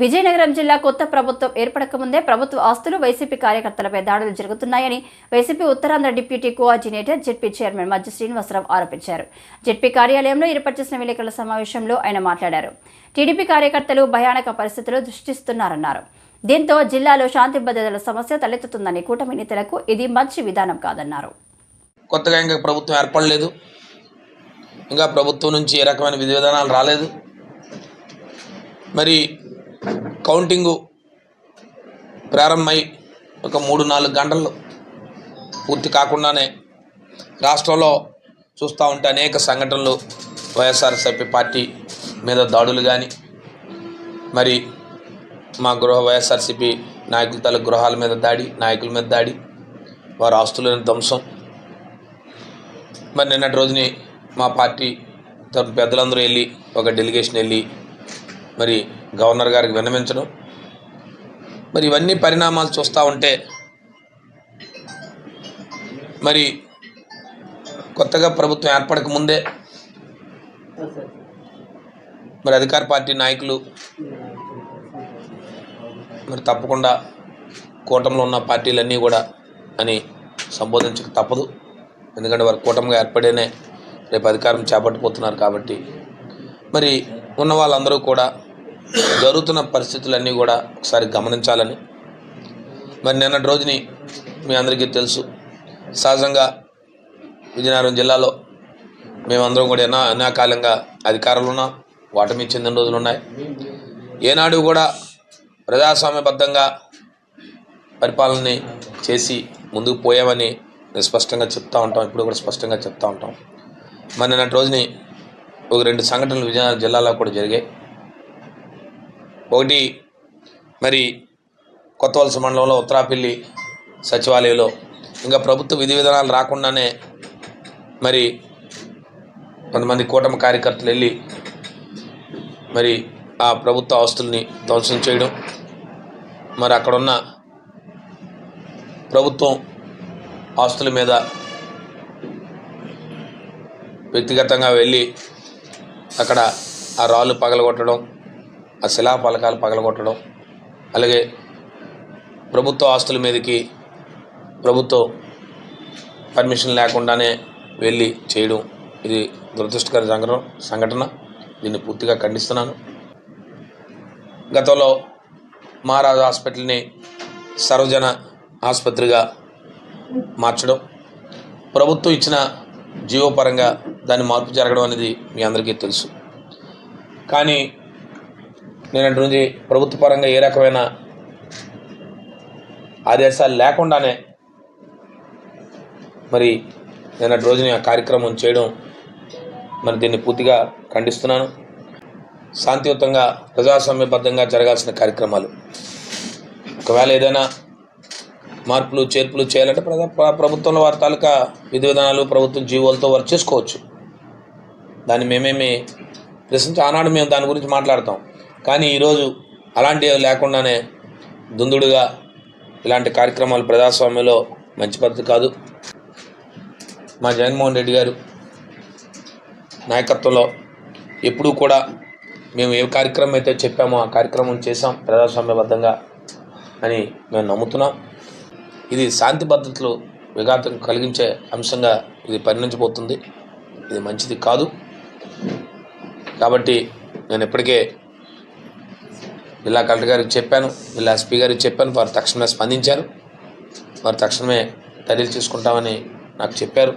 విజయనగరం జిల్లా కొత్త ప్రభుత్వం ఏర్పడక ముందే ప్రభుత్వ ఆస్తులు వైసీపీ కార్యకర్తలపై దాడులు జరుగుతున్నాయని YCP Uttarandhra deputy coordinator ZP chairman మధ్య శ్రీనివాసరావు ఆరోపించారు. జెడ్పీ కార్యాలయంలో ఏర్పాటు చేసిన విలేకరుల సమావేశంలో ఆయన మాట్లాడారు. టీడీపీ కార్యకర్తలు భయానక పరిస్థితులు సృష్టిస్తున్నారన్నారు. దీంతో జిల్లాలో శాంతి భద్రతల సమస్య తలెత్తుతుందని కూటమి నేతలకు ఇది మంచి విధానం కాదన్నారు. కొత్తగా ఇంకా ప్రభుత్వం ఏర్పడలేదు, ఇంకా ప్రభుత్వం నుంచి ఏ రకమైన విధి విధానాలు రాలేదు. మరి కౌంటింగు ప్రారంభమై ఒక 3-4 గంటలు పూర్తి కాకుండానే రాష్ట్రంలో చూస్తూ ఉంటే అనేక సంఘటనలు వైఎస్ఆర్సీపీ పార్టీ మీద దాడులు కానీ, మరి మా వైఎస్ఆర్సీపీ నాయకుల తల గృహాల మీద దాడి, నాయకుల మీద దాడి, వారి ఆస్తులను ధ్వంసం. మరి నిన్నటి రోజుని మా పార్టీ తరపు పెద్దలందరూ వెళ్ళి ఒక డెలిగేషన్ వెళ్ళి మరి గవర్నర్ గారికి విన్నవించడం, మరి ఇవన్నీ పరిణామాలు చూస్తూ ఉంటే మరి కొత్తగా ప్రభుత్వం ఏర్పడక ముందే మరి అధికార పార్టీ నాయకులు మరి తప్పకుండా కూటమిలో ఉన్న పార్టీలన్నీ కూడా అని సంబోధించక తప్పదు. ఎందుకంటే వారు కూటమిగా ఏర్పడేనే రేపు అధికారం చేపట్టబోతున్నారు కాబట్టి మరి ఉన్న వాళ్ళందరూ కూడా జరుగుతున్న పరిస్థితులన్నీ కూడా ఒకసారి గమనించాలని. మరి నిన్నటి రోజుని మీ అందరికీ తెలుసు, సహజంగా విజయనగరం జిల్లాలో మేమందరం కూడా ఎన్నాకాలంగా అధికారులు ఉన్నాం, ఓటమి చెందిన రోజులు ఉన్నాయి. ఏనాడు కూడా ప్రజాస్వామ్యబద్ధంగా పరిపాలనని చేసి ముందుకు పోయామని స్పష్టంగా చెప్తూ ఉంటాం, ఇప్పుడు కూడా స్పష్టంగా చెప్తూ ఉంటాం. మరి నిన్నటి రోజుని ఒక 2 సంఘటనలు విజయనగరం జిల్లాలో కూడా జరిగాయి. ఒకటి, మరి కొత్తవలస మండలంలో ఉత్తరాపల్లి సచివాలయంలో ఇంకా ప్రభుత్వ విధి విధానాలు రాకుండానే మరి కొంతమంది కూటమి కార్యకర్తలు వెళ్ళి మరి ఆ ప్రభుత్వ ఆస్తుల్ని ధ్వంసం చేయడం, మరి అక్కడున్న ప్రభుత్వం ఆస్తుల మీద వ్యక్తిగతంగా వెళ్ళి అక్కడ ఆ రాళ్ళు పగలగొట్టడం, ఆ శిలాఫలకాలు పగలగొట్టడం, అలాగే ప్రభుత్వ ఆస్తుల మీదకి ప్రభుత్వం పర్మిషన్ లేకుండానే వెళ్ళి చేయడం, ఇది దురదృష్టకర సంఘటన. దీన్ని పూర్తిగా ఖండిస్తున్నాను. గతంలో మహారాజా హాస్పిటల్ని సర్వజన ఆసుపత్రిగా మార్చడం, ప్రభుత్వం ఇచ్చిన జీవో పరంగా దాన్ని మార్పు జరగడం అనేది మీ అందరికీ తెలుసు. కానీ నిన్నటి నుంచి ప్రభుత్వ పరంగా ఏ రకమైన ఆదేశాలు లేకుండానే మరి నిన్నటి రోజుని ఆ కార్యక్రమం చేయడం, మరి దీన్ని పూర్తిగా ఖండిస్తున్నాను. శాంతియుతంగా ప్రజాస్వామ్యబద్ధంగా జరగాల్సిన కార్యక్రమాలు, ఒకవేళ ఏదైనా మార్పులు చేర్పులు చేయాలంటే ప్రభుత్వంలో వారి తాలూకా విధి విధానాలు ప్రభుత్వం జీవోలతో వారు చేసుకోవచ్చు. దాన్ని మేమేమి ప్రశ్నించి ఆనాడు మేము దాని గురించి మాట్లాడతాం. కానీ ఈరోజు అలాంటివి లేకుండానే దుందుడుగా ఇలాంటి కార్యక్రమాలు ప్రజాస్వామ్యంలో మంచి పద్ధతి కాదు. మా జగన్మోహన్ రెడ్డి గారు నాయకత్వంలో ఎప్పుడూ కూడా మేము ఏ కార్యక్రమం అయితే చెప్పామో ఆ కార్యక్రమం చేసాం ప్రజాస్వామ్యబద్ధంగా అని మేము నమ్ముతున్నాం. ఇది శాంతి భద్రతలు విఘాతం కలిగించే అంశంగా ఇది పరిణమించబోతుంది. ఇది మంచిది కాదు. కాబట్టి నేను ఇప్పటికే జిల్లా కలెక్టర్ గారికి చెప్పాను, జిల్లా ఎస్పీ గారికి చెప్పాను. వారు తక్షణమే స్పందించారు. వారు తక్షణమే చర్యలు తీసుకుంటామని నాకు చెప్పారు.